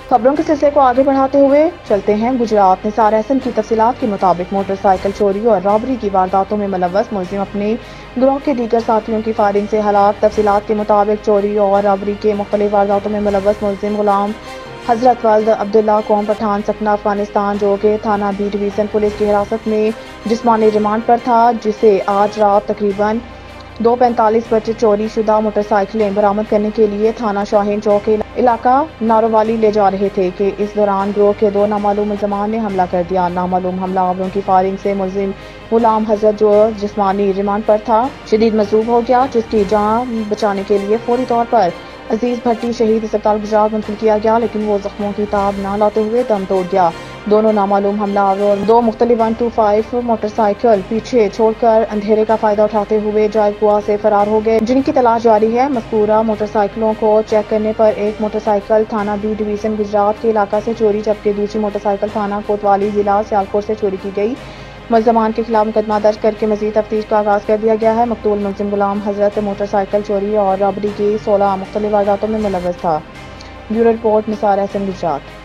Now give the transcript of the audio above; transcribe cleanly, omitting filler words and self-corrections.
خبروں کے سلسلے کو آگے بڑھاتے ہوئے چلتے ہیں گجرات۔ نثار احسن کی تفصیلات کے مطابق موٹر سائیکل چوری اور رابری کی وارداتوں میں ملوث ملزم اپنے گروہ کے دیگر ساتھیوں کی فائرنگ سے ہلاک۔ تفصیلات کے مطابق چوری اور رابری کے مختلف وارداتوں میں ملوث ملزم غلام حضرت ولد عبداللہ قوم پٹھان سکنہ افغانستان، جو کہ تھانہ بی ڈویژن پولیس کی حراست میں جسمانی ریمانڈ پر تھا، جسے آج رات تقریباً 2:45 بجے چوری شدہ موٹر سائیکلیں برآمد کرنے کے لیے تھانہ شاہین چوک کے علاقہ نارووالی لے جا رہے تھے کہ اس دوران گروہ کے 2 نامعلوم ملزمان نے حملہ کر دیا۔ نامعلوم حملہ آوروں کی فائرنگ سے ملزم غلام حضرت، جو جسمانی ریمانڈ پر تھا، شدید مصروف ہو گیا، جس کی جان بچانے کے لیے فوری طور پر عزیز بھٹی شہید اسپتال گجرات منتقل کیا گیا، لیکن وہ زخموں کی تاب نہ لاتے ہوئے دم توڑ گیا۔ دونوں نامعلوم حملہ آور 2 مختلف 125 موٹر سائیکل پیچھے چھوڑ کر اندھیرے کا فائدہ اٹھاتے ہوئے جائے گوا سے فرار ہو گئے، جن کی تلاش جاری ہے۔ مذکورہ موٹر سائیکلوں کو چیک کرنے پر ایک موٹر سائیکل تھانہ بی ڈویژن گجرات کے علاقہ سے چوری، جبکہ دوسری موٹر سائیکل تھانہ کوتوالی ضلع سیالکوٹ سے چوری کی گئی۔ ملزمان کے خلاف مقدمہ درج کر کے مزید تفتیش کا آغاز کر دیا گیا ہے۔ مقتول ملزم غلام حضرت موٹر سائیکل چوری اور رابری کی 16 مختلف وارداتوں میں ملوث تھا۔ بیورو رپورٹ، نثار احسن، گجرات۔